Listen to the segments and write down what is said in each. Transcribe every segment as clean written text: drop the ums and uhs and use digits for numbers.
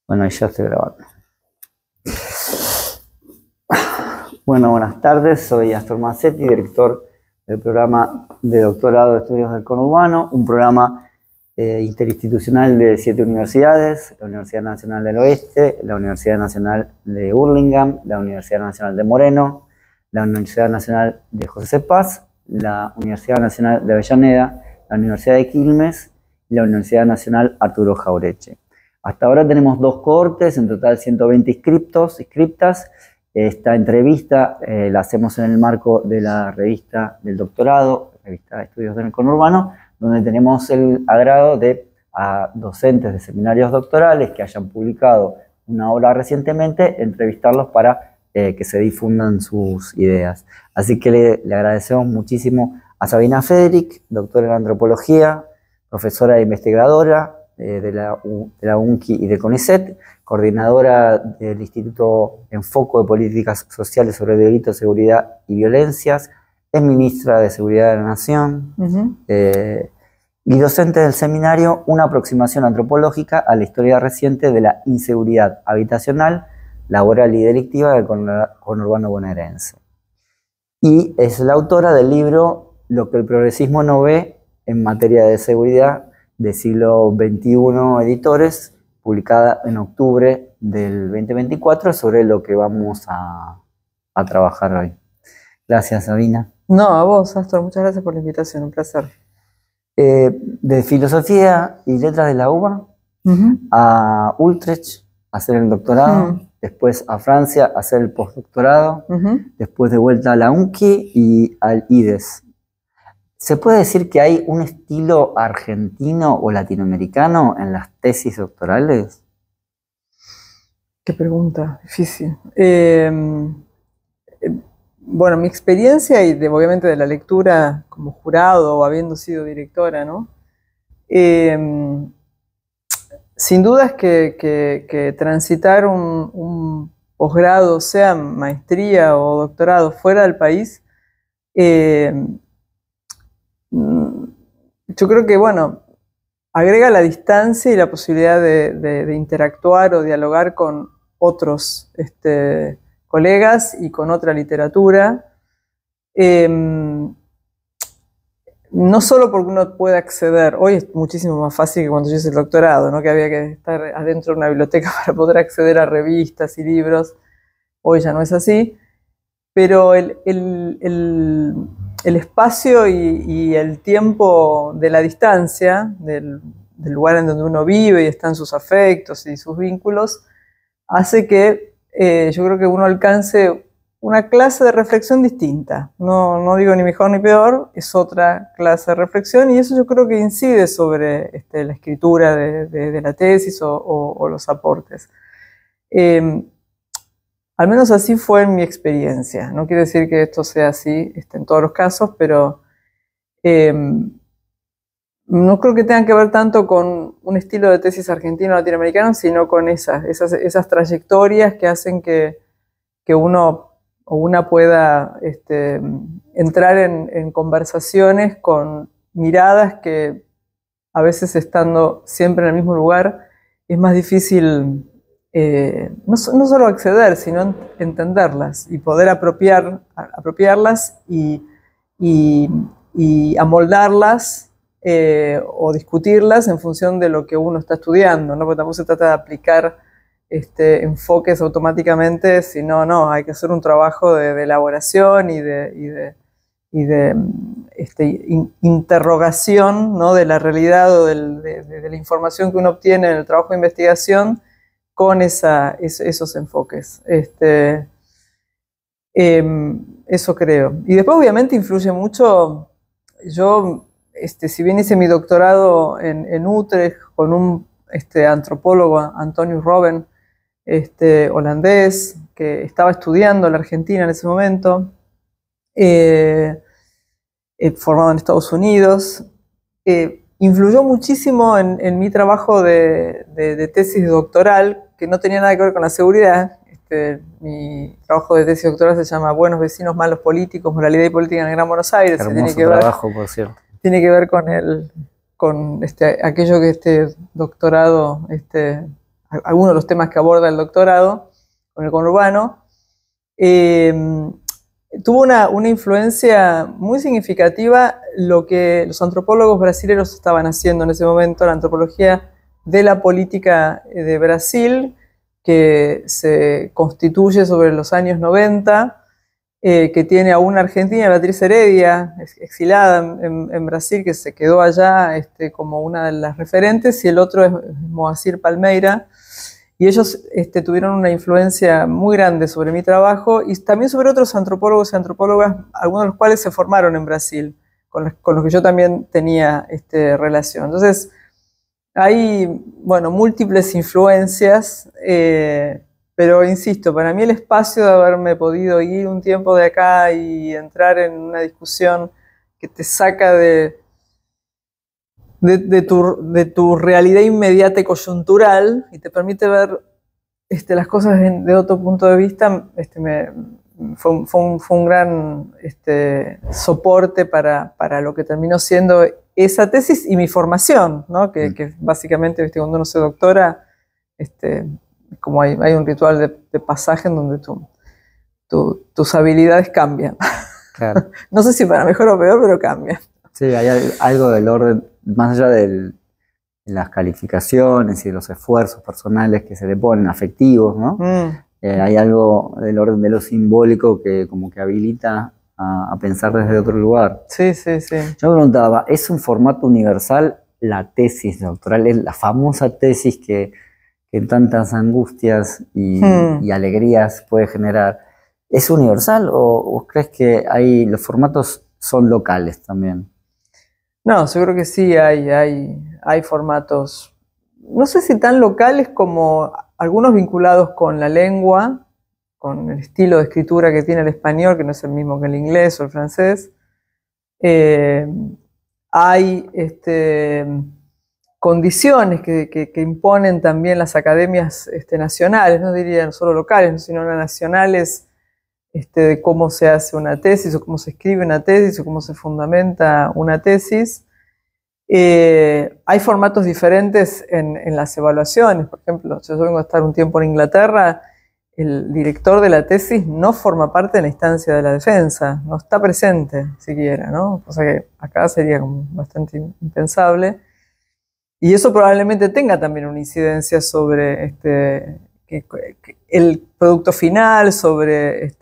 Bueno, ya estoy grabando. Bueno, buenas tardes, soy Astor Mazzetti, director del programa de doctorado de estudios del conurbano, un programa interinstitucional de 7 universidades: la Universidad Nacional del Oeste, la Universidad Nacional de Hurlingham, la Universidad Nacional de Moreno, la Universidad Nacional de José C. Paz, la Universidad Nacional de Avellaneda, la Universidad de Quilmes y la Universidad Nacional Arturo Jauretche. Hasta ahora tenemos 2 cohortes, en total 120 inscriptas. Esta entrevista la hacemos en el marco de la revista del doctorado, revista de estudios del conurbano, donde tenemos el agrado de a docentes de seminarios doctorales que hayan publicado una obra recientemente, entrevistarlos para que se difundan sus ideas. Así que le agradecemos muchísimo a Sabina Federic, doctora en antropología, profesora e investigadora de la UNCI y de CONICET, coordinadora del Instituto Enfoco de Políticas Sociales sobre Delitos, Seguridad y Violencias, es ministra de Seguridad de la Nación, y docente del seminario Una aproximación antropológica a la historia reciente de la inseguridad habitacional, laboral y delictiva del conurbano bonaerense. Y es la autora del libro Lo que el progresismo no ve en materia de seguridad, de siglo XXI Editores, publicada en octubre del 2024, sobre lo que vamos a trabajar hoy. Gracias, Sabina. No, a vos, Astor, muchas gracias por la invitación, un placer. De Filosofía y Letras de la UBA a Utrecht a hacer el doctorado, después a Francia a hacer el postdoctorado, después de vuelta a la UNCI y al IDES. ¿Se puede decir que hay un estilo argentino o latinoamericano en las tesis doctorales? Qué pregunta difícil. Bueno, mi experiencia y obviamente de la lectura como jurado o habiendo sido directora, ¿no? Sin duda es que transitar un posgrado, sea maestría o doctorado, fuera del país, yo creo que, bueno, agrega la distancia y la posibilidad de interactuar o dialogar con otros colegas y con otra literatura. No solo porque uno puede acceder, hoy es muchísimo más fácil que cuando yo hice el doctorado, ¿no? Que había que estar adentro de una biblioteca para poder acceder a revistas y libros. Hoy ya no es así, pero el espacio y el tiempo de la distancia, del lugar en donde uno vive y están sus afectos y sus vínculos, hace que yo creo que uno alcance una clase de reflexión distinta. No digo ni mejor ni peor, es otra clase de reflexión, y eso yo creo que incide sobre la escritura de la tesis o los aportes. Al menos así fue en mi experiencia. No quiere decir que esto sea así en todos los casos, pero no creo que tenga que ver tanto con un estilo de tesis argentino o latinoamericano, sino con esas trayectorias que hacen que uno o una pueda entrar en conversaciones con miradas que a veces, estando siempre en el mismo lugar, es más difícil no solo acceder, sino entenderlas y poder apropiarlas y amoldarlas o discutirlas en función de lo que uno está estudiando, ¿no? Porque tampoco se trata de aplicar enfoques automáticamente, sino hay que hacer un trabajo de elaboración y de interrogación, ¿no? De la realidad o de la información que uno obtiene en el trabajo de investigación con esos enfoques. Eso creo. Y después obviamente influye mucho. Yo, si bien hice mi doctorado en Utrecht con un antropólogo, Antonius Robben, holandés, que estaba estudiando la Argentina en ese momento, formado en Estados Unidos, influyó muchísimo en mi trabajo de tesis doctoral, que no tenía nada que ver con la seguridad. Mi trabajo de tesis doctoral se llama Buenos vecinos, malos políticos, moralidad y política en el Gran Buenos Aires. Hermoso trabajo, por cierto. Tiene que ver con aquello que este doctorado algunos de los temas que aborda el doctorado con el conurbano. Tuvo una influencia muy significativa lo que los antropólogos brasileños estaban haciendo en ese momento, la antropología de la política de Brasil, que se constituye sobre los años 90, que tiene a una argentina, Beatriz Heredia, exilada en Brasil, que se quedó allá como una de las referentes, y el otro es Moacir Palmeira. Y ellos tuvieron una influencia muy grande sobre mi trabajo y también sobre otros antropólogos y antropólogas, algunos de los cuales se formaron en Brasil, con los que yo también tenía relación. Entonces, hay, bueno, múltiples influencias, pero insisto, para mí el espacio de haberme podido ir un tiempo de acá y entrar en una discusión que te saca de tu realidad inmediata y coyuntural y te permite ver las cosas de otro punto de vista, fue un gran soporte para lo que terminó siendo esa tesis y mi formación, ¿no? Que básicamente, cuando uno se doctora, como hay un ritual de pasaje en donde tus habilidades cambian. Claro. No sé si para mejor o peor, pero cambian. Sí, hay algo del orden, más allá de las calificaciones y de los esfuerzos personales que se le ponen, afectivos, ¿no? Hay algo del orden de lo simbólico que como que habilita a pensar desde otro lugar. Sí, sí, sí. Yo me preguntaba, ¿es un formato universal la tesis doctoral? Es la famosa tesis que tantas angustias y alegrías puede generar. ¿Es universal o crees que los formatos son locales también? No, seguro que sí, hay formatos, no sé si tan locales como algunos vinculados con la lengua, con el estilo de escritura que tiene el español, que no es el mismo que el inglés o el francés. Hay condiciones que imponen también las academias nacionales, no diría no solo locales, sino nacionales, de cómo se hace una tesis, o cómo se escribe una tesis, o cómo se fundamenta una tesis. Hay formatos diferentes en las evaluaciones. Por ejemplo, yo vengo a estar un tiempo en Inglaterra, el director de la tesis no forma parte de la instancia de la defensa, no está presente siquiera, ¿no? O sea que acá sería como bastante impensable. Y eso probablemente tenga también una incidencia sobre el producto final, sobre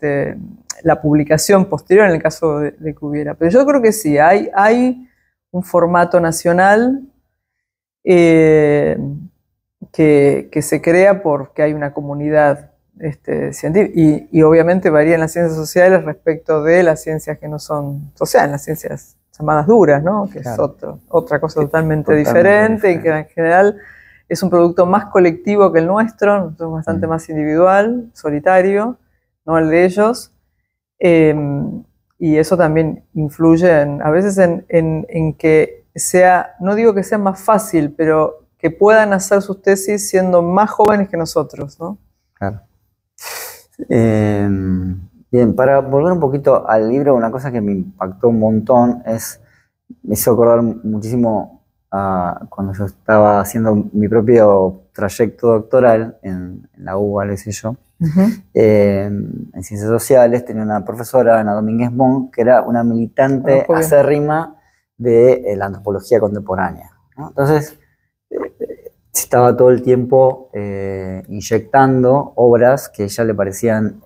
la publicación posterior en el caso de que hubiera. Pero yo creo que sí, hay un formato nacional que se crea porque hay una comunidad científica y obviamente varía en las ciencias sociales respecto de las ciencias que no son sociales, las ciencias llamadas duras, ¿no? Que claro, es otra cosa totalmente diferente y que en general es un producto más colectivo que el nuestro, es bastante más individual, solitario, no el de ellos. Y eso también influye a veces en que sea, no digo que sea más fácil, pero que puedan hacer sus tesis siendo más jóvenes que nosotros, ¿no? Claro. Bien, para volver un poquito al libro, una cosa que me impactó un montón me hizo acordar muchísimo a cuando yo estaba haciendo mi propio trayecto doctoral en la UBA, lo hice yo. En Ciencias Sociales tenía una profesora, Ana Domínguez Montt, que era una militante acérrima de la antropología contemporánea, ¿no? Entonces, estaba todo el tiempo inyectando obras que a ella le parecían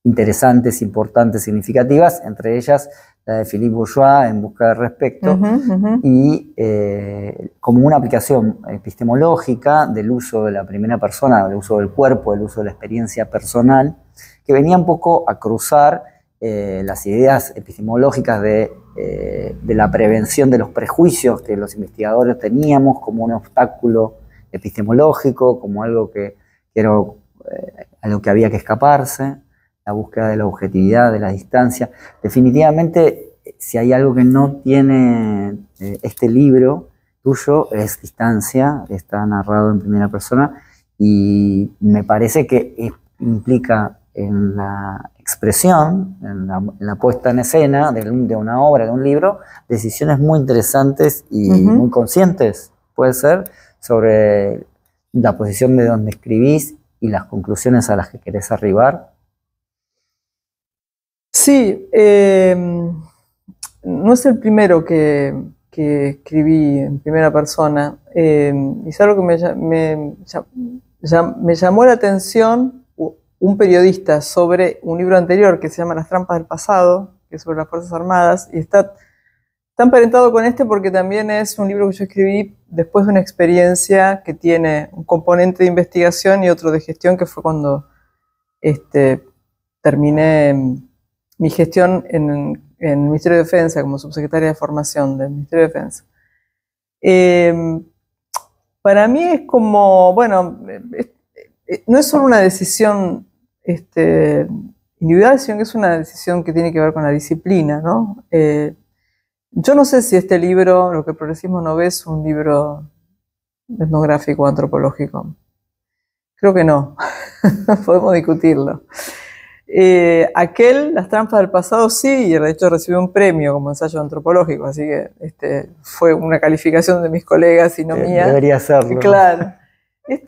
interesantes, importantes, significativas, entre ellas la de Philippe Bourgeois, En busca de respecto, y como una aplicación epistemológica del uso de la primera persona, del uso del cuerpo, del uso de la experiencia personal, que venía un poco a cruzar las ideas epistemológicas de la prevención de los prejuicios que los investigadores teníamos como un obstáculo epistemológico, como algo que era a lo que había que escaparse, la búsqueda de la objetividad, de la distancia. Definitivamente, si hay algo que no tiene este libro tuyo, es distancia, está narrado en primera persona, y me parece que implica en la expresión, en la puesta en escena de una obra, de un libro, decisiones muy interesantes y muy conscientes, puede ser, sobre la posición de donde escribís y las conclusiones a las que querés arribar? Sí, no es el primero que escribí en primera persona. Y es algo que me llamó la atención un periodista sobre un libro anterior que se llama Las trampas del pasado, que es sobre las Fuerzas Armadas, y está emparentado con este porque también es un libro que yo escribí después de una experiencia que tiene un componente de investigación y otro de gestión, que fue cuando terminé mi gestión en el Ministerio de Defensa como subsecretaria de Formación del Ministerio de Defensa. Para mí es como, bueno, no es solo una decisión individual, sino que es una decisión que tiene que ver con la disciplina, ¿no? Yo no sé si este libro, Lo que el progresismo no ve, es un libro etnográfico o antropológico. Creo que no. Podemos discutirlo. Las trampas del pasado, sí, y de hecho recibió un premio como ensayo antropológico, así que fue una calificación de mis colegas y no mía. Debería serlo. Claro.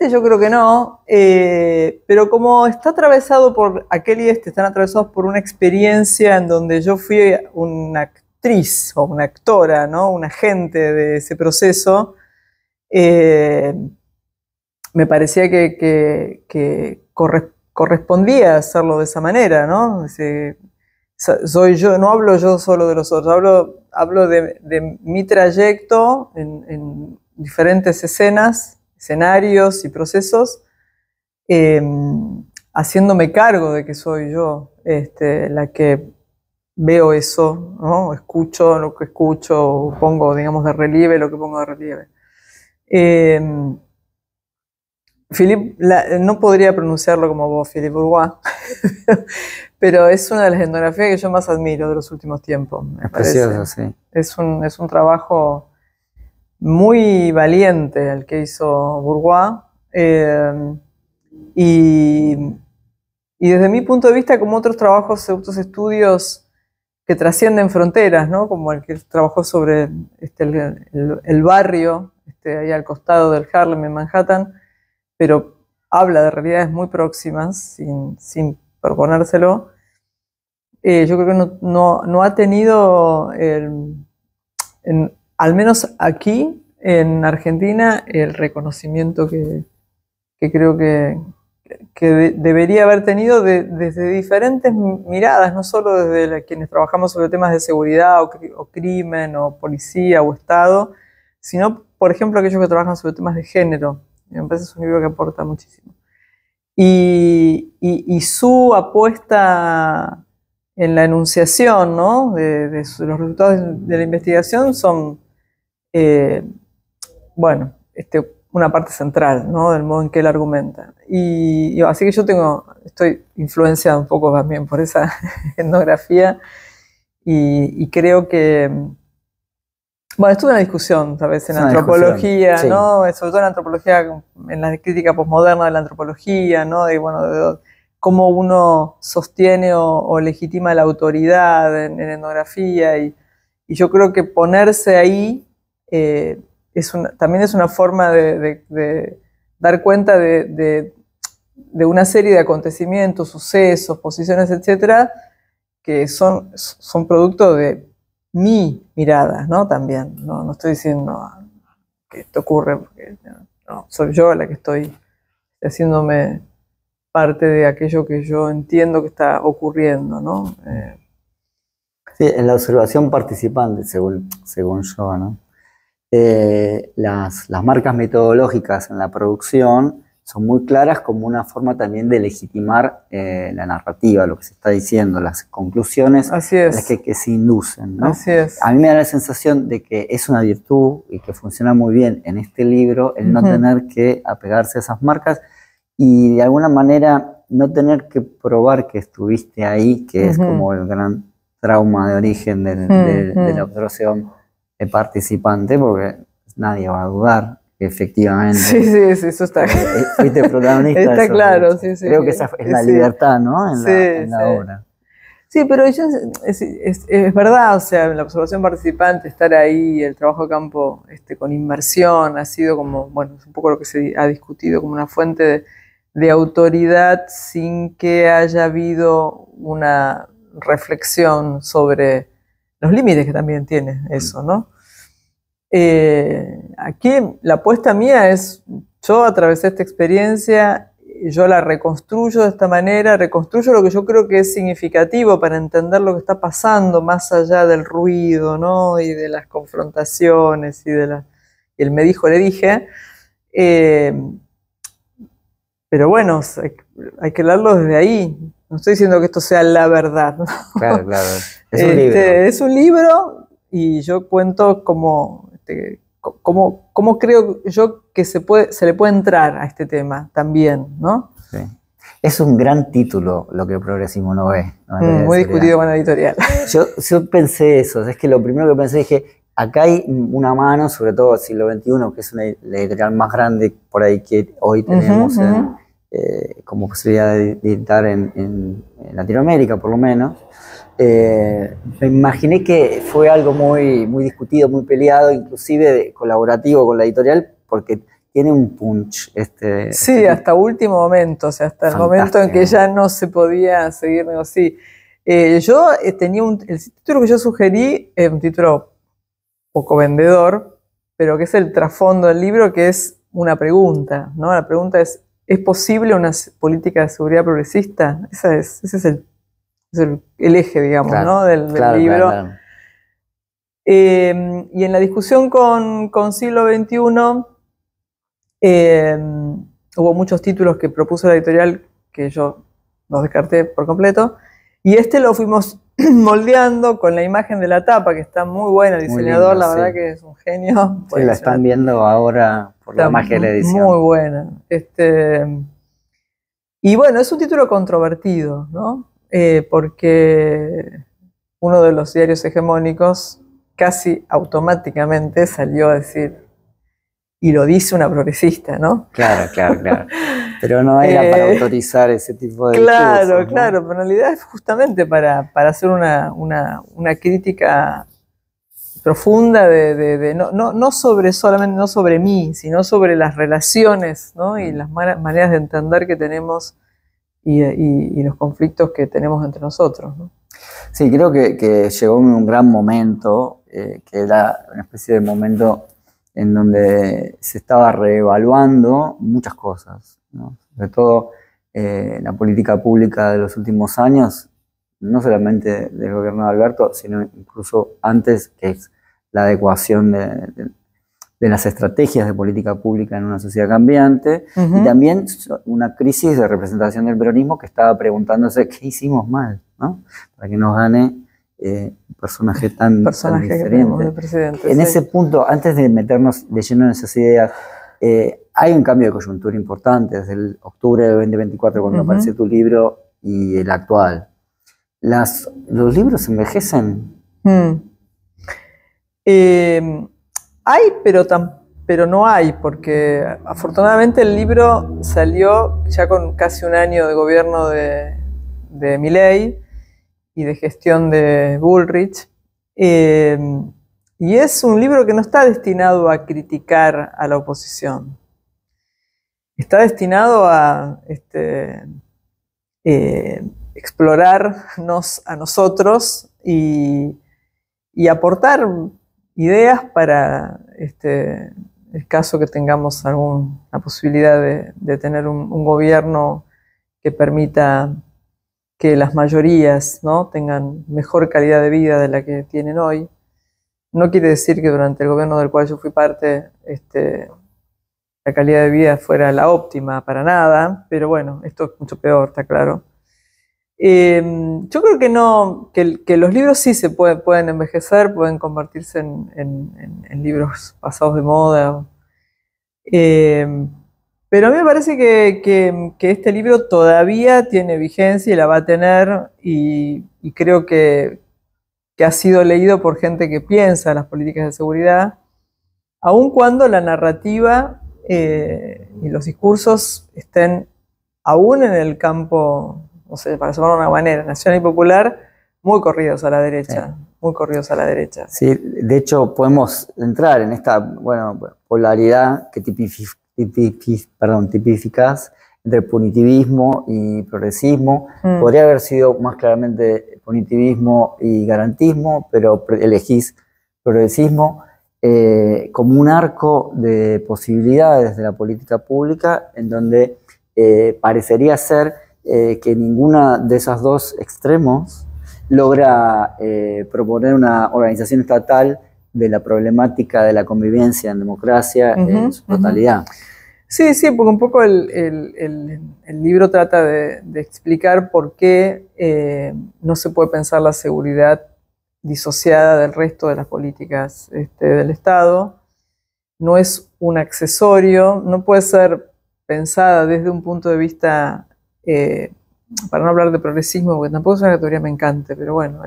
Yo creo que no, pero como está atravesado por aquel y están atravesados por una experiencia en donde yo fui una actriz o una actora, ¿no? Un agente de ese proceso, me parecía que correspondía hacerlo de esa manera, ¿no? Soy yo, no hablo yo solo de los otros, hablo de mi trayecto en diferentes escenarios y procesos, haciéndome cargo de que soy yo la que veo eso, ¿no? Escucho lo que escucho, pongo, digamos, de relieve lo que pongo de relieve. No podría pronunciarlo como vos, Philippe Bourgois, pero es una de las etnografías que yo más admiro de los últimos tiempos. Es precioso, sí. Es un trabajo muy valiente el que hizo Bourgois, y desde mi punto de vista, como otros trabajos, otros estudios que trascienden fronteras, ¿no? Como el que trabajó sobre el barrio, ahí al costado del Harlem en Manhattan, pero habla de realidades muy próximas, sin proponérselo. Yo creo que no ha tenido, al menos aquí en Argentina, el reconocimiento que creo que debería haber tenido desde diferentes miradas, no solo desde quienes trabajamos sobre temas de seguridad o crimen o policía o Estado, sino, por ejemplo, aquellos que trabajan sobre temas de género. Me parece que es un libro que aporta muchísimo. Y su apuesta en la enunciación, ¿no? de los resultados de la investigación son, bueno, una parte central, ¿no? Del modo en que él argumenta. Y así que yo estoy influenciado un poco también por esa etnografía y creo que, bueno, estuve en una discusión, tal vez, en antropología, sí, ¿no? Sobre todo en la antropología, en la crítica posmoderna de la antropología, ¿no? De cómo uno sostiene o legitima la autoridad en etnografía. Y yo creo que ponerse ahí también es una forma de dar cuenta de una serie de acontecimientos, sucesos, posiciones, etcétera, que son producto de mi mirada, ¿no? También, no estoy diciendo que esto ocurre, porque no, soy yo la que estoy haciéndome parte de aquello que yo entiendo que está ocurriendo, ¿no? Sí, en la observación participante, según yo, ¿no? Las marcas metodológicas en la producción son muy claras como una forma también de legitimar la narrativa, lo que se está diciendo, las conclusiones Así es. Las que se inducen, ¿no? Así es. A mí me da la sensación de que es una virtud y que funciona muy bien en este libro el no tener que apegarse a esas marcas y de alguna manera no tener que probar que estuviste ahí, que es como el gran trauma de origen de la observación participante, porque nadie va a dudar que efectivamente sí, eso está fuiste protagonista. Está claro, sí. Creo que esa es la libertad, ¿no? En la obra. Sí, pero es verdad, o sea, la observación participante, estar ahí, el trabajo de campo con inmersión, ha sido como, bueno, es un poco lo que se ha discutido como una fuente de autoridad sin que haya habido una reflexión sobre los límites que también tiene eso, ¿no? Aquí la apuesta mía es, yo atravesé esta experiencia, yo la reconstruyo de esta manera, reconstruyo lo que yo creo que es significativo para entender lo que está pasando más allá del ruido, ¿no? Y de las confrontaciones y el me dijo, le dije. Pero bueno, hay que leerlo desde ahí. No estoy diciendo que esto sea la verdad, ¿no? Claro, claro. Es un libro. Es un libro y yo cuento cómo creo yo que se le puede entrar a este tema también, ¿no? Sí. Es un gran título lo que el progresismo no ve. Muy discutido con la editorial. Yo pensé eso, es que lo primero que pensé, dije, acá hay una mano, sobre todo el siglo XXI, que es la editorial más grande por ahí que hoy tenemos como posibilidad de editar en Latinoamérica, por lo menos. Me imaginé que fue algo muy, muy discutido, muy peleado, inclusive colaborativo con la editorial, porque tiene un punch. Sí, hasta último momento, o sea, hasta el momento en que ya no se podía seguir negociando. Yo tenía el título que yo sugerí, un título poco vendedor, pero que es el trasfondo del libro, que es una pregunta, ¿no? La pregunta es posible una política de seguridad progresista? Ese es el eje, digamos, claro, ¿no? del libro. Claro. Y en la discusión con siglo XXI, hubo muchos títulos que propuso la editorial que yo los descarté por completo, y lo fuimos moldeando con la imagen de la tapa, que está muy buena, el diseñador, la verdad que es un genio. Sí, la están viendo ahora por la magia de la edición. Muy buena. Y bueno, es un título controvertido, ¿no? Porque uno de los diarios hegemónicos casi automáticamente salió a decir, y lo dice una progresista, ¿no? Claro. Pero no era para autorizar ese tipo de discursos, ¿no? Claro, pero en realidad es justamente para hacer una crítica profunda no sobre mí, sino sobre las relaciones, ¿no? Y las maneras de entender que tenemos y los conflictos que tenemos entre nosotros, ¿no? Sí, creo que llegó en un gran momento, que era una especie de momento en donde se estaba reevaluando muchas cosas, ¿no? Sobre todo la política pública de los últimos años, no solamente del gobierno de Alberto, sino incluso antes, que es la adecuación de las estrategias de política pública en una sociedad cambiante, y también una crisis de representación del peronismo que estaba preguntándose qué hicimos mal, ¿no? Para que nos gane un personaje tan diferente. De presidente, en ese punto, antes de meternos de lleno en esas ideas, hay un cambio de coyuntura importante desde el octubre de 2024, cuando aparece tu libro, y el actual. ¿Los libros envejecen? Hay, pero no hay, porque afortunadamente el libro salió ya con casi un año de gobierno de Milei y de gestión de Bullrich. Y es un libro que no está destinado a criticar a la oposición. Está destinado a explorarnos a nosotros y aportar ideas para el caso que tengamos alguna posibilidad de tener un gobierno que permita que las mayorías, ¿no?, tengan mejor calidad de vida de la que tienen hoy. No quiere decir que durante el gobierno del cual yo fui parte la calidad de vida fuera la óptima para nada, pero bueno, esto es mucho peor, está claro. Yo creo que no, que los libros sí se pueden envejecer, pueden convertirse en libros pasados de moda. Pero a mí me parece que este libro todavía tiene vigencia y la va a tener, y creo que ha sido leído por gente que piensa en las políticas de seguridad, aun cuando la narrativa y los discursos estén aún en el campo, no sé, para llamarlo de una manera, nacional y popular, muy corridos a la derecha, Sí. muy corridos a la derecha. Sí, de hecho podemos entrar en esta polaridad que tipificás entre punitivismo y progresismo. Podría haber sido más claramente punitivismo y garantismo, pero elegís progresismo como un arco de posibilidades de la política pública en donde parecería ser que ninguna de esos dos extremos logra proponer una organización estatal de la problemática de la convivencia en democracia en su totalidad. Sí, sí, porque un poco el libro trata de explicar por qué no se puede pensar la seguridad disociada del resto de las políticas del Estado. No es un accesorio, no puede ser pensada desde un punto de vista, para no hablar de progresismo, porque tampoco es una categoría que me encante, pero bueno,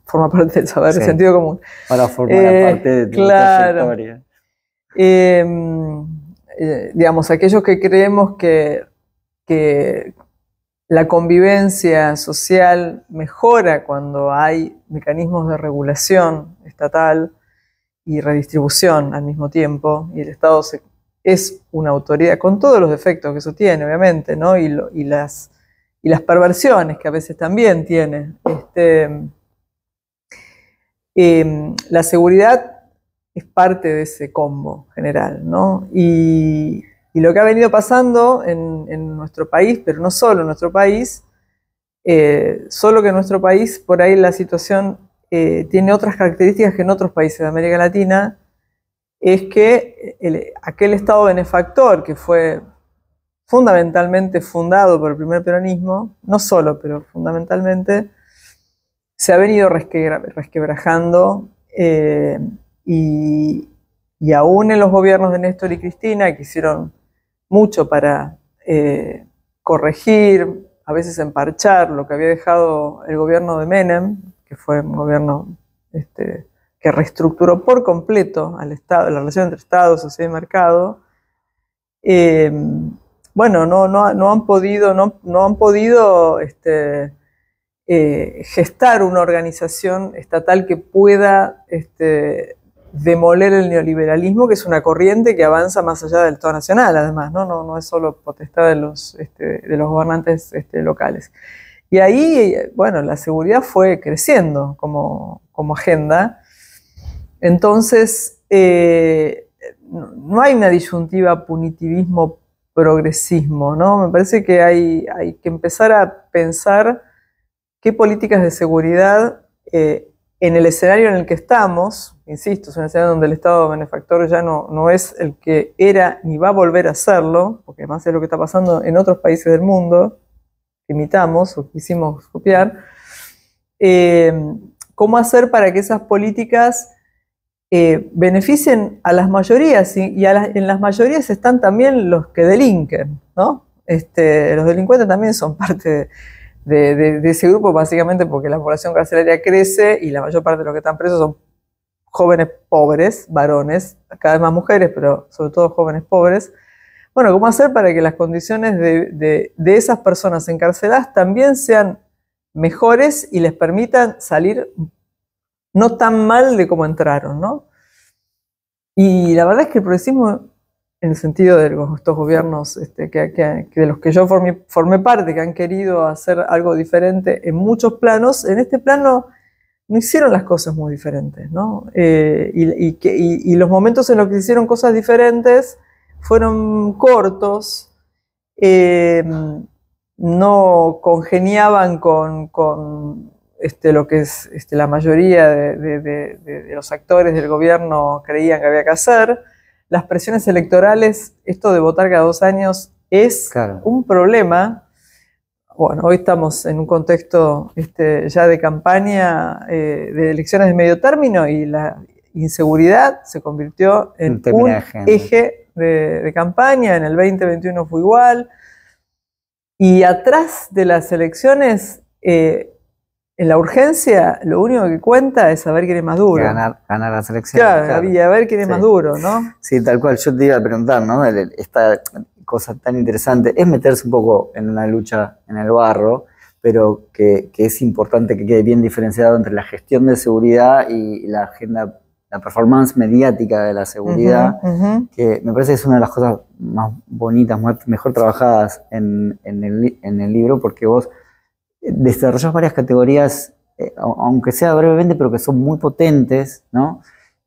forma parte del saber, del sentido común. Para formar parte de tu trayectoria. Digamos, aquellos que creemos que la convivencia social mejora cuando hay mecanismos de regulación estatal y redistribución al mismo tiempo, y el Estado es una autoridad con todos los defectos que eso tiene, obviamente, ¿no? y las perversiones que a veces también tiene. La seguridad es parte de ese combo general, ¿no? Y lo que ha venido pasando en nuestro país, pero no solo en nuestro país, solo que en nuestro país por ahí la situación tiene otras características que en otros países de América Latina, es que aquel Estado benefactor que fue fundamentalmente fundado por el primer peronismo, no solo, pero fundamentalmente, se ha venido resquebrajando y aún en los gobiernos de Néstor y Cristina, que hicieron mucho para corregir, a veces emparchar lo que había dejado el gobierno de Menem, que fue un gobierno que reestructuró por completo al Estado, la relación entre Estado, sociedad y mercado. Bueno, no han podido gestar una organización estatal que pueda demoler el neoliberalismo, que es una corriente que avanza más allá del Estado nacional, además, no es solo potestad de los gobernantes locales. Y ahí, bueno, la seguridad fue creciendo como agenda. Entonces, no hay una disyuntiva punitivismo-progresismo, ¿no? Me parece que hay que empezar a pensar qué políticas de seguridad en el escenario en el que estamos, insisto, es un escenario donde el Estado benefactor ya no es el que era ni va a volver a serlo, porque además es lo que está pasando en otros países del mundo, que imitamos o quisimos copiar. ¿Cómo hacer para que esas políticas beneficien a las mayorías? En las mayorías están también los que delinquen, ¿no? Los delincuentes también son parte de ese grupo, básicamente porque la población carcelaria crece y la mayor parte de los que están presos son jóvenes pobres, varones, cada vez más mujeres, pero sobre todo jóvenes pobres. Bueno, ¿cómo hacer para que las condiciones de esas personas encarceladas también sean mejores y les permitan salir no tan mal de como entraron, ¿no? Y la verdad es que el progresismo, en el sentido de estos gobiernos de los que yo formé parte, que han querido hacer algo diferente en muchos planos, en este plano no hicieron las cosas muy diferentes, ¿no? Y los momentos en los que se hicieron cosas diferentes fueron cortos, no congeniaban con lo que es la mayoría de los actores del gobierno creían que había que hacer. Las presiones electorales, esto de votar cada 2 años es un problema. Bueno, hoy estamos en un contexto ya de campaña, de elecciones de medio término, y la inseguridad se convirtió en un eje de campaña. En el 2021 fue igual. Y atrás de las elecciones, en la urgencia, lo único que cuenta es saber quién es más duro. Ganar las elecciones. Claro, y a ver quién es más duro, ¿no? Sí, tal cual. Yo te iba a preguntar, ¿no? Esta cosa tan interesante es meterse un poco en una lucha en el barro, pero que es importante que quede bien diferenciado entre la gestión de seguridad y la agenda, la performance mediática de la seguridad, que me parece que es una de las cosas más bonitas, mejor trabajadas en el libro, porque vos desarrollás varias categorías, aunque sea brevemente, pero que son muy potentes, ¿no?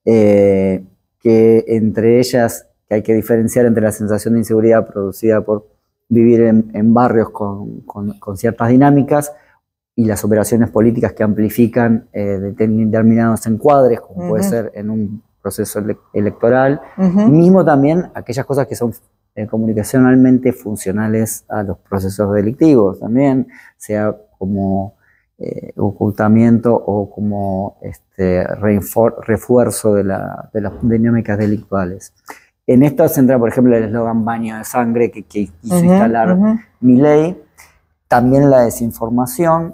Que entre ellas que hay que diferenciar entre la sensación de inseguridad producida por vivir en barrios con ciertas dinámicas y las operaciones políticas que amplifican determinados encuadres, como puede ser en un proceso electoral, y mismo también aquellas cosas que son comunicacionalmente funcionales a los procesos delictivos, también, sea como ocultamiento o como refuerzo de las dinámicas delictuales. En esto se entra, por ejemplo, el eslogan baño de sangre que quiso instalar Milei, también la desinformación,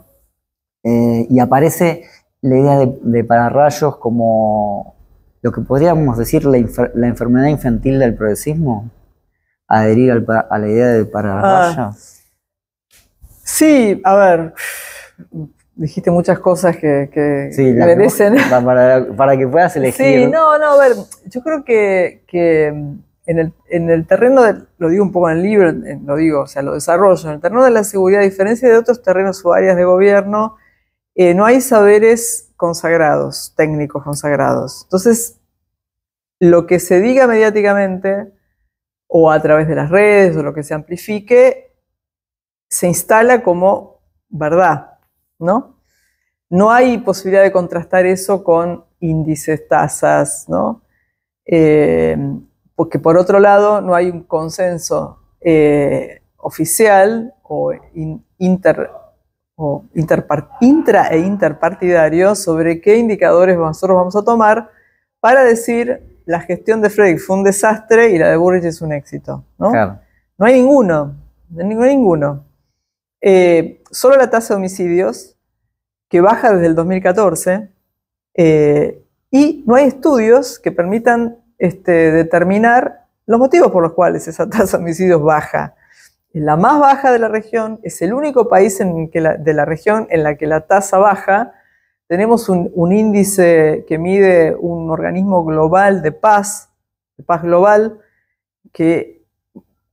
y aparece la idea de pararrayos como lo que podríamos decir la enfermedad infantil del progresismo, adherir a la idea de pararrayos. Sí, a ver, dijiste muchas cosas que sí, merecen. Para que puedas elegir. Sí, no, a ver, yo creo que en el terreno, lo digo un poco en el libro, lo digo, o sea, lo desarrollo, en el terreno de la seguridad, a diferencia de otros terrenos o áreas de gobierno, no hay saberes consagrados, técnicos consagrados. Entonces, lo que se diga mediáticamente o a través de las redes o lo que se amplifique, se instala como verdad, ¿no? No hay posibilidad de contrastar eso con índices, tasas, ¿no? Porque por otro lado no hay un consenso oficial o intra e interpartidario sobre qué indicadores nosotros vamos a tomar para decir la gestión de Frey fue un desastre y la de Burrich es un éxito, ¿no? Claro. No hay ninguno, ninguno. Solo la tasa de homicidios, que baja desde el 2014, y no hay estudios que permitan determinar los motivos por los cuales esa tasa de homicidios baja. Es la más baja de la región, es el único país de la región en la que la tasa baja. Tenemos un índice que mide un organismo global de paz global, que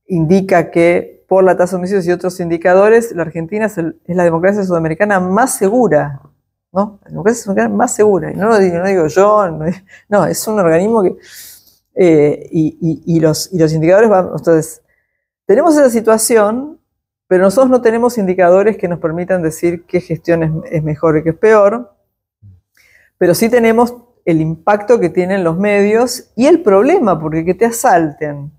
indica que por la tasa de homicidios y otros indicadores, la Argentina es la democracia sudamericana más segura, ¿no? La democracia sudamericana más segura. Y no lo digo yo, no, es un organismo que... y los indicadores van... Entonces, tenemos esa situación, pero nosotros no tenemos indicadores que nos permitan decir qué gestión es mejor y qué es peor, pero sí tenemos el impacto que tienen los medios y el problema, porque que te asalten,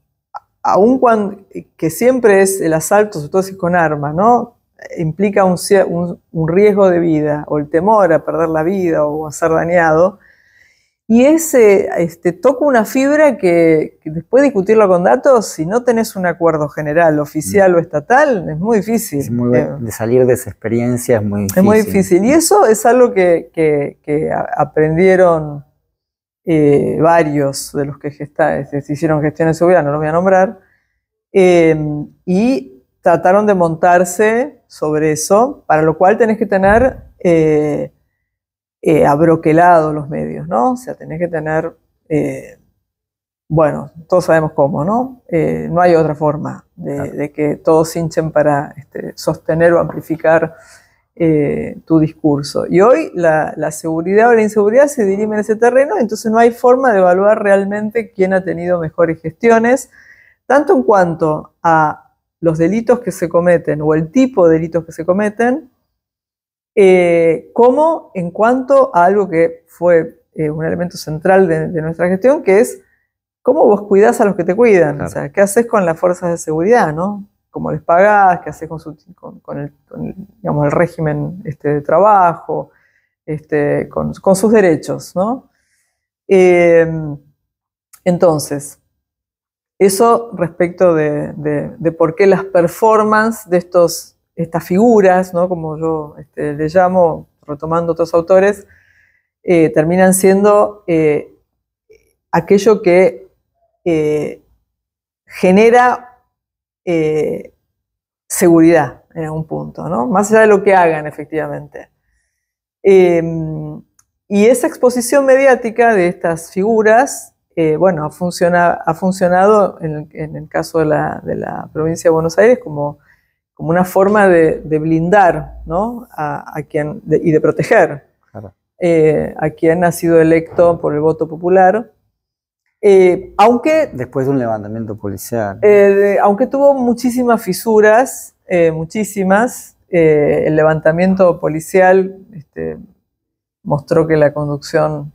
aun cuando, que siempre es el asalto, sobre todo si es con armas, ¿no? Implica un riesgo de vida, o el temor a perder la vida o a ser dañado, y toca una fibra que después de discutirlo con datos, si no tenés un acuerdo general, oficial o estatal, es muy difícil. De salir de esa experiencia es muy difícil. Es muy difícil, y eso es algo que aprendieron varios de los que hicieron gestión de seguridad, no los voy a nombrar, y trataron de montarse sobre eso, para lo cual tenés que tener abroquelados los medios, ¿no? O sea, tenés que tener, bueno, todos sabemos cómo, ¿no? No hay otra forma de que todos hinchen para sostener o amplificar tu discurso. Y hoy la seguridad o la inseguridad se dirime en ese terreno, entonces no hay forma de evaluar realmente quién ha tenido mejores gestiones, tanto en cuanto a los delitos que se cometen o el tipo de delitos que se cometen, como en cuanto a algo que fue un elemento central de nuestra gestión, que es cómo vos cuidás a los que te cuidan. Claro. O sea, qué haces con las fuerzas de seguridad, ¿no? Cómo les pagás, qué haces con el régimen de trabajo, con sus derechos, ¿no? Entonces, eso respecto de por qué las performances de estas figuras, ¿no? Como yo le llamo, retomando otros autores, terminan siendo aquello que genera seguridad en algún punto, ¿no? Más allá de lo que hagan efectivamente. Y esa exposición mediática de estas figuras, bueno, ha funcionado en el caso de la provincia de Buenos Aires como una forma de blindar, ¿no? a quien, y de proteger, claro, a quien ha sido electo por el voto popular. Aunque después de un levantamiento policial. Aunque tuvo muchísimas fisuras, muchísimas, el levantamiento policial mostró que la conducción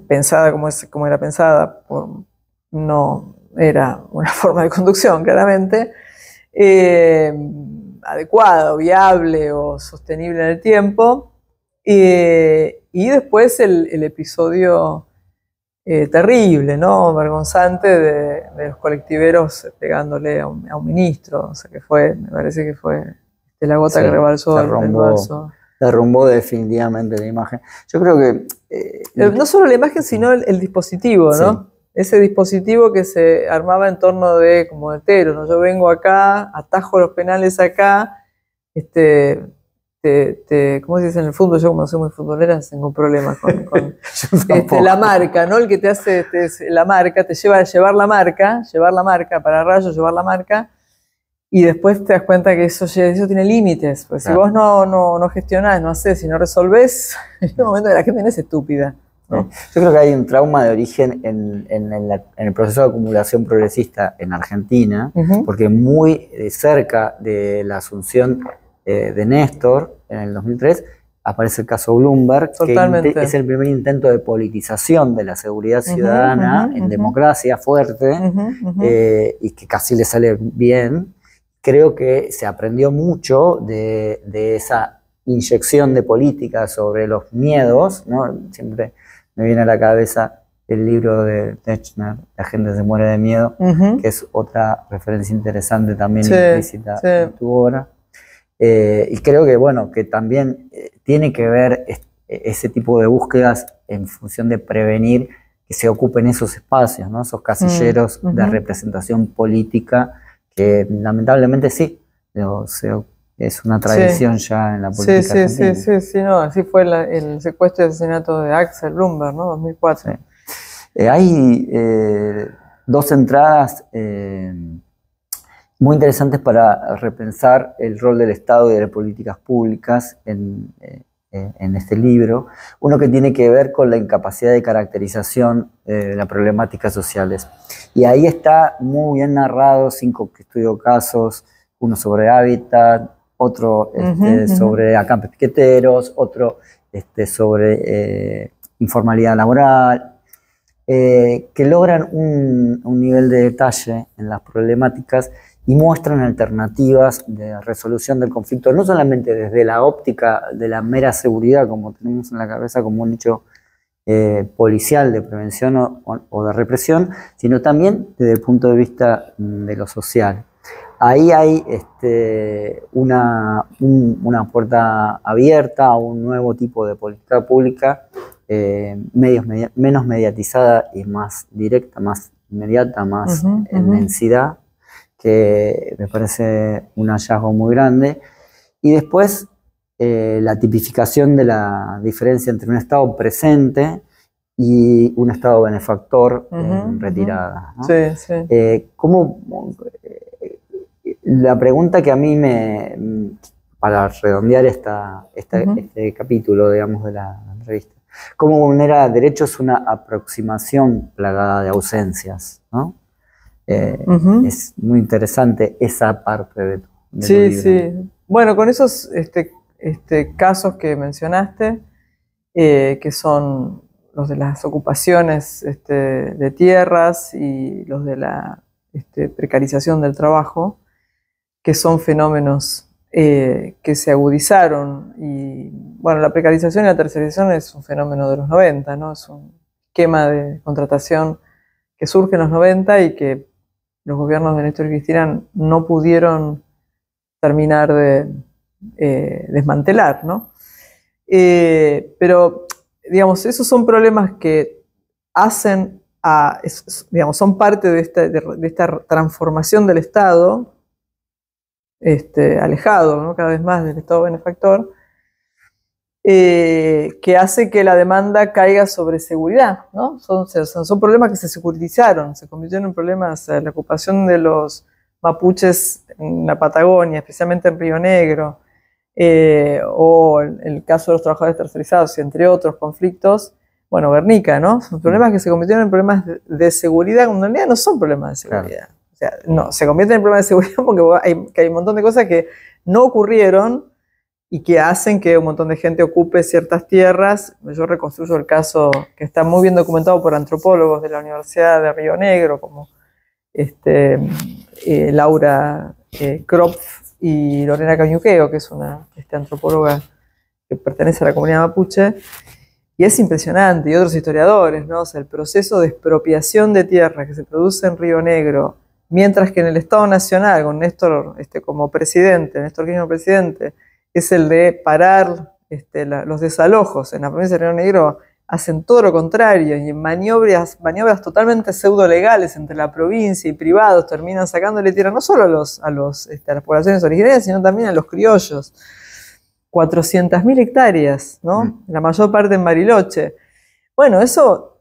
pensada como era pensada, no era una forma de conducción, claramente, adecuada, o viable o sostenible en el tiempo. Y después el episodio terrible, ¿no? Vergonzante de los colectiveros pegándole a un ministro. O sea, me parece que fue la gota que rebalsó el vaso. Derrumbó definitivamente la imagen. Yo creo que... no solo la imagen, sino el dispositivo, ¿no? Sí. Ese dispositivo que se armaba en torno de, como de Tero, ¿no? Yo vengo acá, atajo los penales acá, ¿cómo se dice en el fútbol? Yo como soy muy futbolera tengo problemas con la marca, ¿no? El que te hace la marca, te lleva a llevar la marca, para rayos, llevar la marca, y después te das cuenta que eso tiene límites, pues claro. Si vos no gestionás, no hacés y no resolvés, en un momento la gente no es estúpida, ¿no? Yo creo que hay un trauma de origen en el proceso de acumulación progresista en Argentina, porque muy cerca de la asunción de Néstor, en el 2003, aparece el caso Bloomberg, que es el primer intento de politización de la seguridad ciudadana en democracia fuerte, y que casi le sale bien. Creo que se aprendió mucho de esa inyección de política sobre los miedos, ¿no? Siempre me viene a la cabeza el libro de Techner, La gente se muere de miedo, que es otra referencia interesante también implícita en tu obra. Y creo que, bueno, que también tiene que ver ese tipo de búsquedas en función de prevenir que se ocupen esos espacios, ¿no? Esos casilleros de representación política que lamentablemente sí, es una tradición ya en la política argentina. Sí, no, así fue el secuestro y asesinato de Axel Bloomberg, ¿no? 2004. Sí. Hay dos entradas muy interesantes para repensar el rol del Estado y de las políticas públicas en este libro. Uno que tiene que ver con la incapacidad de caracterización de las problemáticas sociales. Y ahí está muy bien narrado 5 estudio casos, uno sobre hábitat, otro sobre acampes piqueteros, otro sobre informalidad laboral, que logran un nivel de detalle en las problemáticas y muestran alternativas de resolución del conflicto, no solamente desde la óptica de la mera seguridad, como tenemos en la cabeza como un hecho policial de prevención o de represión, sino también desde el punto de vista de lo social. Ahí hay una puerta abierta a un nuevo tipo de política pública, menos mediatizada y más directa, más inmediata, más en densidad, que me parece un hallazgo muy grande. Y después la tipificación de la diferencia entre un Estado presente y un Estado benefactor en retirada, ¿no? La pregunta que a mí para redondear este capítulo, digamos, de la entrevista, ¿cómo vulnerar derechos es una aproximación plagada de ausencias, ¿no? Es muy interesante esa parte de tu libro. Sí. Bueno, con esos casos que mencionaste, que son los de las ocupaciones de tierras y los de la precarización del trabajo, que son fenómenos que se agudizaron. Y bueno, la precarización y la tercerización es un fenómeno de los 90, ¿no? Es un esquema de contratación que surge en los 90 y que los gobiernos de Néstor y Cristina no pudieron terminar de desmantelar, ¿no? Pero, digamos, esos son problemas que hacen digamos, son parte de esta transformación del Estado alejado, ¿no? Cada vez más del Estado benefactor, que hace que la demanda caiga sobre seguridad, ¿no? Son problemas que se securitizaron, se convirtieron en problemas. La ocupación de los mapuches en la Patagonia, especialmente en Río Negro, o el caso de los trabajadores tercerizados, y entre otros conflictos. Bueno, Guernica, ¿no? Son problemas que se convirtieron en problemas de seguridad, cuando en realidad no son problemas de seguridad. Claro. O sea, no, se convierten en problemas de seguridad porque hay un montón de cosas que no ocurrieron y que hacen que un montón de gente ocupe ciertas tierras. Yo reconstruyo el caso que está muy bien documentado por antropólogos de la Universidad de Río Negro, como Laura Kropf y Lorena Cañuqueo, que es una antropóloga que pertenece a la comunidad mapuche. Y es impresionante, y otros historiadores, ¿no? O sea, el proceso de expropiación de tierra que se produce en Río Negro, mientras que en el Estado Nacional, con Néstor como presidente, Néstor Kirchner presidente, es el de parar los desalojos. En la provincia de Río Negro hacen todo lo contrario, y en maniobras totalmente pseudo-legales entre la provincia y privados terminan sacándole tierra no solo a las poblaciones originarias, sino también a los criollos. 400.000 hectáreas, ¿no? La mayor parte en Bariloche. Bueno, eso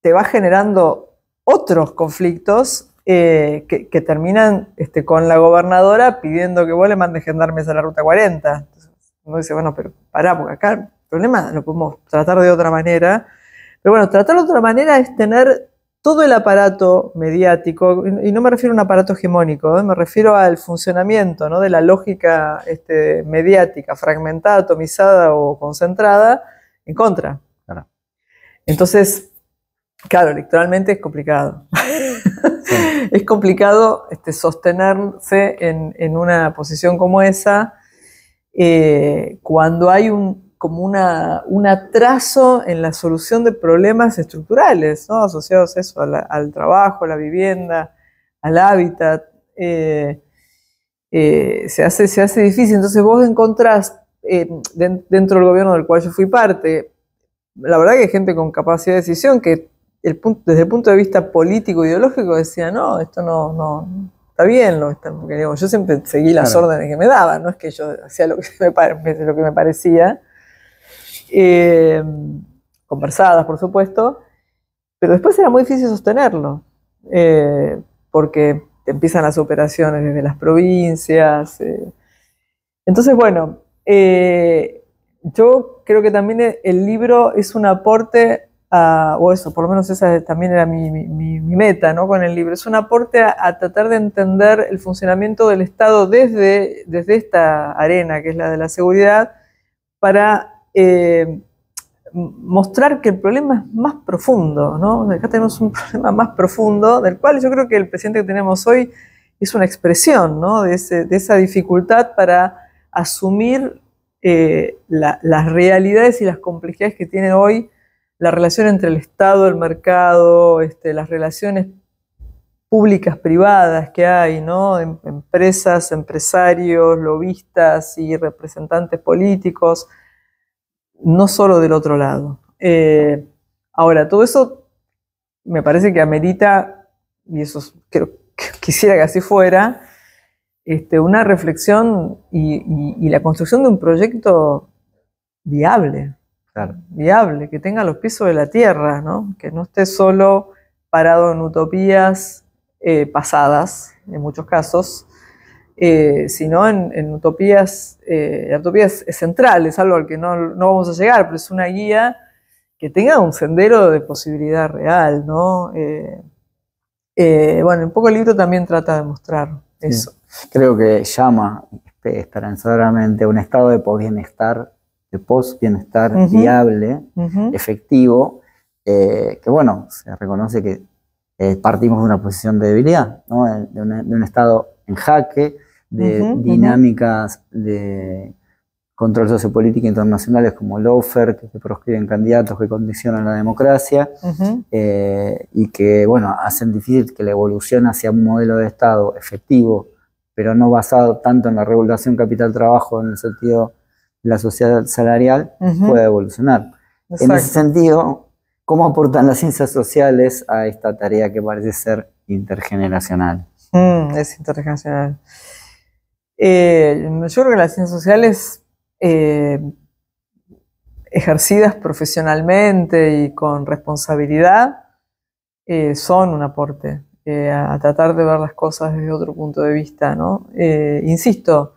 te va generando otros conflictos que terminan con la gobernadora pidiendo que vos le mandes gendarmes a la Ruta 40. Entonces uno dice, bueno, pero pará, porque acá el problema lo podemos tratar de otra manera. Pero bueno, tratar de otra manera es tener todo el aparato mediático, y no me refiero a un aparato hegemónico, me refiero al funcionamiento, ¿no? De la lógica mediática, fragmentada, atomizada o concentrada, en contra. Claro. Entonces, claro, electoralmente es complicado. Sí. Es complicado sostenerse en una posición como esa cuando hay como un atraso en la solución de problemas estructurales, ¿no? Asociados a eso, al trabajo, a la vivienda, al hábitat. Se hace difícil. Entonces vos encontrás dentro del gobierno del cual yo fui parte, la verdad que hay gente con capacidad de decisión que desde el punto de vista político ideológico decía, no, esto no está bien, porque digo, yo siempre seguí las órdenes que me daban, no es que yo hacía lo que me parecía. Conversadas, por supuesto, pero después era muy difícil sostenerlo, porque empiezan las operaciones desde las provincias. Entonces, bueno, yo creo que también el libro es un aporte o eso, por lo menos esa también era mi meta, ¿no? Con el libro, es un aporte a tratar de entender el funcionamiento del Estado desde esta arena, que es la de la seguridad, para mostrar que el problema es más profundo, ¿no? Acá tenemos un problema más profundo, del cual yo creo que el presidente que tenemos hoy es una expresión, ¿no? de esa dificultad para asumir las realidades y las complejidades que tiene hoy la relación entre el Estado, el mercado, las relaciones públicas, privadas que hay, ¿no? Empresas, empresarios, lobistas y representantes políticos, no solo del otro lado. Ahora, todo eso me parece que amerita, y eso quisiera que así fuera, una reflexión y la construcción de un proyecto viable. Claro. Viable, que tenga los pies sobre la tierra, ¿no? Que no esté solo parado en utopías pasadas, en muchos casos, sino en utopías centrales, algo al que no vamos a llegar, pero es una guía que tenga un sendero de posibilidad real, ¿no? Bueno, un poco el libro también trata de mostrar eso. Creo que llama esperanzadoramente a un estado de post-bienestar viable, efectivo, que bueno, se reconoce que partimos de una posición de debilidad, ¿no? de un estado en jaque, de dinámicas de control sociopolítico internacionales como lawfare, que proscriben candidatos, que condicionan la democracia, y que bueno, hacen difícil que la evolución hacia un modelo de Estado efectivo, pero no basado tanto en la regulación capital-trabajo en el sentido de la sociedad salarial, pueda evolucionar. Exacto. En ese sentido, ¿cómo aportan las ciencias sociales a esta tarea que parece ser intergeneracional? Es intergeneracional. Yo creo que las ciencias sociales ejercidas profesionalmente y con responsabilidad son un aporte a tratar de ver las cosas desde otro punto de vista, ¿no? Insisto,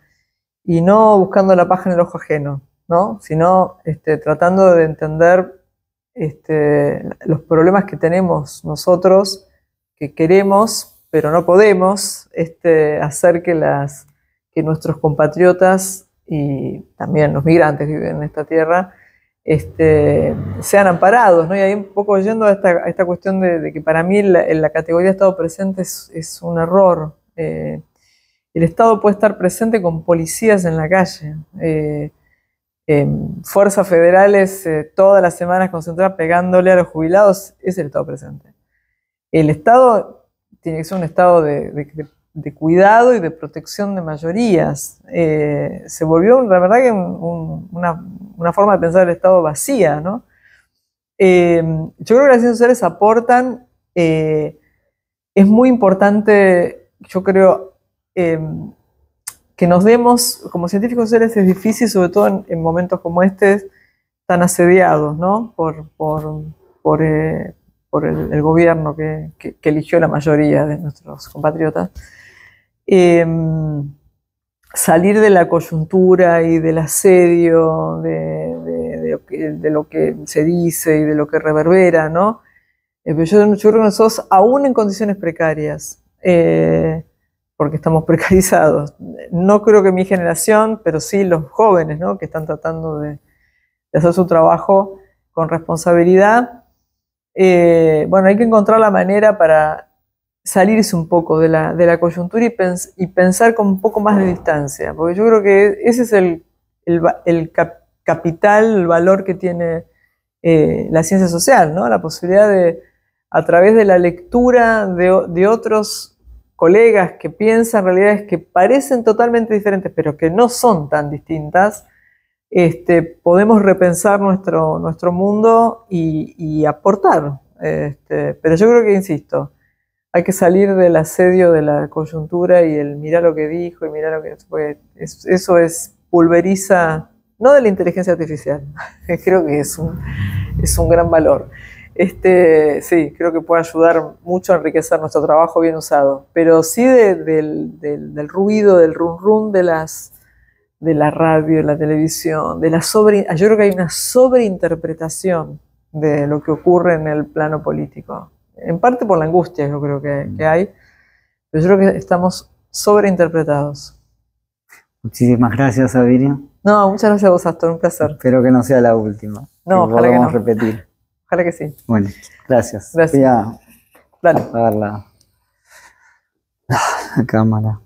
y no buscando la paja en el ojo ajeno, ¿no? Sino tratando de entender los problemas que tenemos nosotros, que queremos, pero no podemos, hacer que nuestros compatriotas y también los migrantes que viven en esta tierra sean amparados, ¿no? Y ahí un poco yendo a esta cuestión de que para mí la categoría de Estado presente es un error. El Estado puede estar presente con policías en la calle, fuerzas federales todas las semanas concentradas pegándole a los jubilados, es el Estado presente. El Estado tiene que ser un Estado de cuidado y de protección de mayorías. Se volvió, la verdad, que una forma de pensar el Estado vacía, ¿no? Yo creo que las ciencias sociales aportan, es muy importante, yo creo, que nos demos, como científicos sociales es difícil, sobre todo en momentos como este, tan asediados, ¿no? Por el gobierno que eligió la mayoría de nuestros compatriotas. Salir de la coyuntura y del asedio, de lo que se dice y de lo que reverbera, ¿no? Pero yo creo que nosotros, aún en condiciones precarias, porque estamos precarizados, no creo que mi generación, pero sí los jóvenes, ¿no? Que están tratando de hacer su trabajo con responsabilidad, bueno, hay que encontrar la manera para salirse un poco de la coyuntura y pensar con un poco más de distancia, porque yo creo que ese es el capital, el valor que tiene la ciencia social, ¿no? La posibilidad de, a través de la lectura de otros colegas que piensan realidades que parecen totalmente diferentes, pero que no son tan distintas, podemos repensar nuestro mundo y aportar. Pero yo creo que, insisto, hay que salir del asedio de la coyuntura y el mirar lo que dijo y mirar lo que fue. Eso pulveriza, no de la inteligencia artificial, creo que es un gran valor. Sí, creo que puede ayudar mucho a enriquecer nuestro trabajo bien usado, pero sí del ruido, del rum rum de la radio, de la televisión, yo creo que hay una sobreinterpretación de lo que ocurre en el plano político. En parte por la angustia, yo creo que hay, pero yo creo que estamos sobreinterpretados. Muchísimas gracias, Sabiria. No, muchas gracias a vos, Astor, un placer. Espero que no sea la última. No, que ojalá que no. repetir. Ojalá que sí. Bueno, gracias. Gracias. Voy a Dale. apagar la cámara.